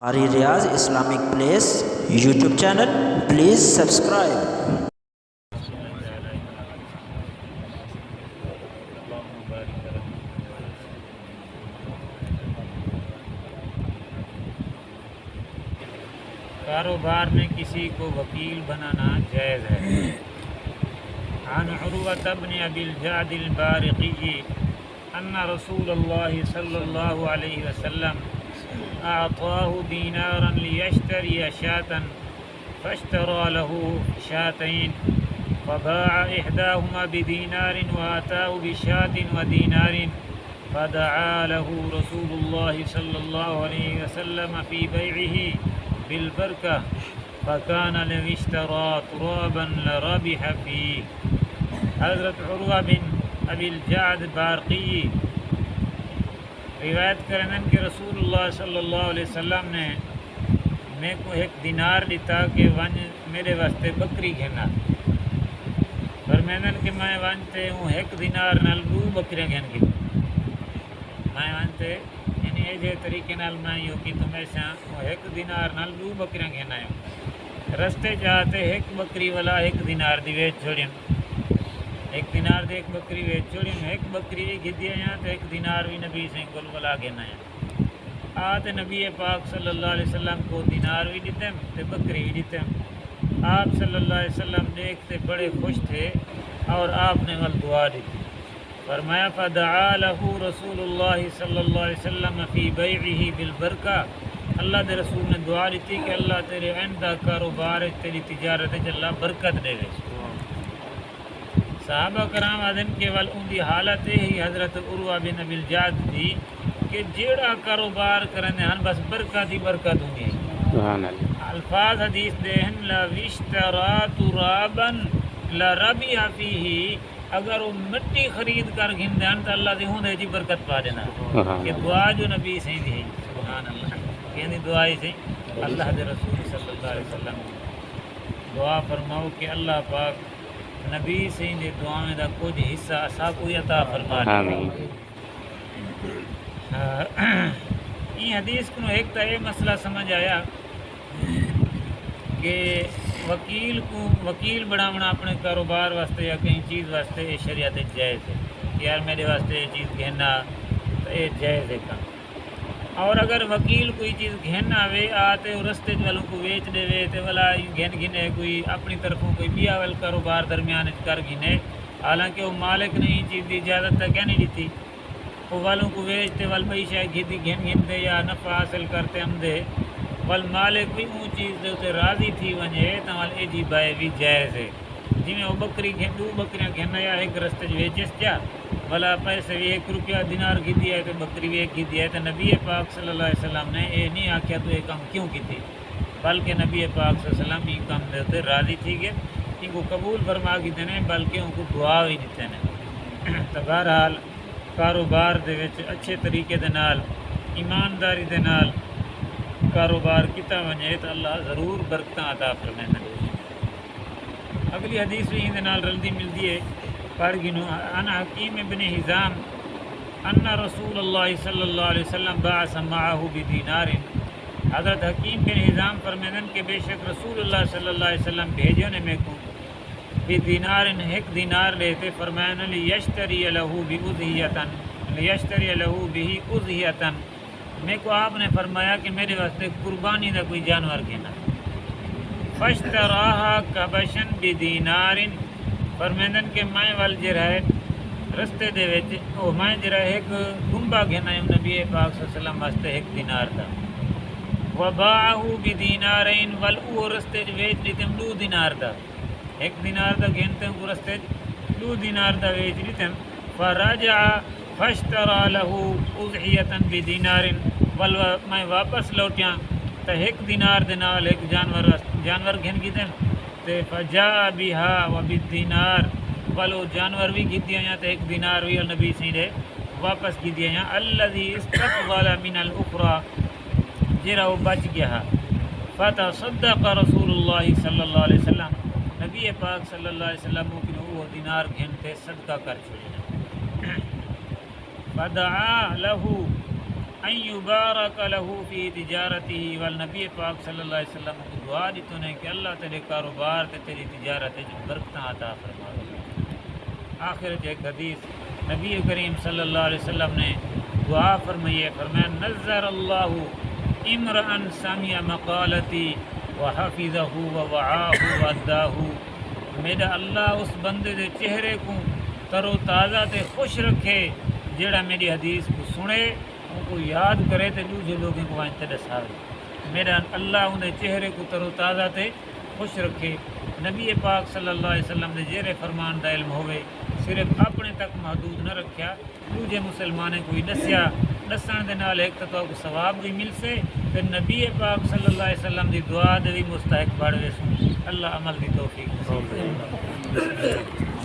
قاری Riaz Islamic place YouTube channel please subscribe. کاروبار میں کسی کو وکیل بنانا جائز ہے۔ عن عروۃ بن ابی الجعد البارقی ان رسول اللہ صلی اللہ علیہ وسلم اعطاه دینارا لیشتری شاة فاشترى له شاتين فباع احداهما بدینار وآتاه بشاة ودینار فدعا له رسول اللہ صلی اللہ علیہ وسلم فی بیعه بالبرکہ فکان لو اشترى ترابا لربح فیہ۔ حضرت عروہ بن ابی الجعد بارقی روایت کرنے کہ رسول اللہ صلی اللہ علیہ وسلم نے میں کو ایک دینار دیتا کہ ون میرے واسطے بکری گھنا، پر میں نے کہ میں وانتے ہوں ایک دینار نال دو بکریاں گھن کی میں وانتے یعنی یہ طریقے نال میں یوں کی تمہیں سے ایک دینار نال دو بکریاں گھنا ہے۔ رستے جاتے ایک بکری والا ایک دینار دی ویچ چھوڑیں، ایک دینار دے ایک بکری ویچ چھوڑیں، ایک بکری گدی ہیں تو ایک دینار بھی نبی سے گل والا گھنا ہے۔ آتے نبی پاک صلی اللہ علیہ وسلم کو دینار بھی دیتے ہیں تو بکری بھی دیتے ہیں۔ آپ صلی اللہ علیہ وسلم دیکھتے بڑے خوش تھے اور آپ نے ول دعا دی تھی، فرمایا فدعا له رسول اللہ صلی اللہ علیہ وسلم فی بیعہ بالبرکہ، اللہ دے رسول نے دعا دی تھی کہ اللہ تیرے آئندہ کاروبار تیری تجارت اللہ برکت دے وے۔ صحابہ کرام آدن کے ول ان دی حالت ہی حضرت عروہ بن ابی الجعد تھی کہ جیڑا کاروبار کرنے ہن بس برکت ہی برکت ہوں گی۔ الفاظ حدیث دہن لَوِشْتَرَا تُرَابًا لَرَبِحَ فِيهِ، اگر وہ مٹی خرید کر گھن دیں تو اللہ دے ہوں دے جی برکت پا دینا۔ یہ دعا جو نبی سے دی ہے، سبحان اللہ، کہنی دعائی سے اللہ دے رسول صلی اللہ علیہ وسلم دعا فرماؤ کہ اللہ پاک نبی سے دے دعا میں دا کچھ حصہ اسا کوئی عطا فرما دے۔ یہ حدیث کو ایک تا یہ مسئلہ سمجھ آیا کہ وکیل بڑھاونا اپنے کاروبار واسطے یا کہیں چیز واسطے یہ شریعت جائز ہے کہ یار میرے واسطے یہ چیز گھننا تو یہ جائز ہے کام۔ اور اگر وکیل کوئی چیز گھن آوے آتے وہ رستے والوں کو ویچ دے وے تو والا گھن گھنے کوئی اپنی طرفوں کوئی بیا وال کاروبار درمیان کر گھنے، حالانکہ وہ مالک نے یہ چیز دی اجازت تک کیا نہیں دیتی، وہ والوں کو ویچتے وال بھائی شاید گھن گھن دے یا نفع حاصل کرتے ہم دے وال مالک بھی اون چیز دے تے راضی تھی ونجے تو وال اے جی بائے بھی جائز ہے۔ جی میں وہ بکری گھن دو بکریاں گھننا یا ایک رستے ویچس کیا بلا پیسے بھی 1 روپیہ دینار کی دیا ہے تو بکری بھی ایک کی دیا ہے، تو نبی پاک صلی اللہ علیہ وسلم نے یہ نہیں آکھیا تو یہ کام کیوں کی تھی، بلکہ نبی پاک صلی اللہ علیہ وسلم یہ کام دیتے راضی تھی کہ ان کو قبول فرما کی دینے بلکہ ان کو دعا بھی دیتے ہیں۔ تو بہرحال کاروبار دے وچ اچھے طریقے دے نال ایمانداری دے نال کاروبار کیتا ونجے تو اللہ ضرور برکتاں عطا فرمائے۔ اگلی حدیث بھی ان دے نال رلدی ملدی ہے، پڑھ گنو ان حکیم ابن حزام ان رسول اللہ صلی اللہ علیہ وسلم بعث معه بدینار، حضرت حکیم بن حزام فرمائیں کہ بے شک رسول اللہ صلی اللہ علیہ وسلم بھیجو نے میں کو بدینار ایک دینار لیتے، فرمائیں لیشتری له بأضحیۃ میں کو آپ نے فرمایا کہ میرے واسطے قربانی دا کوئی جانور گھنا، فاشتراها کبشا بدینار، فرمائیں کہ میں وال جرا ہے رستے دے وچ او میں جرا ایک گنبا گھنا ہے نبی پاک صلی اللہ علیہ وسلم واسطے ایک دینار دا، وباعه بدینارین ول او رستے وچ لیتے 2 دینار دا، ایک دینار دا گھنتے ہیں رستے 2 دینار دا ویچ لیتے ہیں، فرجع فاشترى له اضحیۃ بدینار ول میں واپس لوٹیاں تو ایک دینار دے نال ایک جانور گھن کی دیں تے فجاء بها وبالدینار ولو جانور بھی کی دیا تو ایک دینار بھی نبی سے دے واپس کی دیا الذي استقبل من الاخرى جرا وہ بچ گیا، فتصدق رسول اللہ صلی اللہ علیہ وسلم نبی پاک صلی اللہ علیہ وسلم کی وہ دینار گھنتے صدقہ کر چھوڑے۔ فدعا له ان یبارک لہ فی تجارتہ، والنبی پاک صلی اللہ علیہ وسلم کو دعا دیتوں نے کہ اللہ تیرے کاروبار تے تیری تجارت جو برکتاں عطا فرماوے۔ آخر ایک حدیث نبی کریم صلی اللہ علیہ وسلم نے دعا فرمائی ہے، فرمایا نظر اللہ امرأ سمع مقالتی وحفظہ ووعاہ واداہ، میرا اللہ اس بندے دے چہرے کو تر و تازہ تے خوش رکھے جیڑا میری حدیث کو سنے، ان کو یاد کرے تے دوسرے لوگوں کو وہاں دساوے۔ میرا اللہ انہیں چہرے کو تر و تازہ تے خوش رکھے۔ نبی پاک صلی اللہ علیہ وسلم نے جیرے فرمان دا علم ہوئے صرف اپنے تک محدود نہ رکھیا، دوجے مسلمانے کوئی دسیا، دسن دے نال ایک تو کو ثواب بھی مل سے تے نبی پاک صلی اللہ علیہ وسلم دی دعا دے بھی مستحق بڑھ وے سن۔ اللہ عمل دی توفیق نصیب کرے۔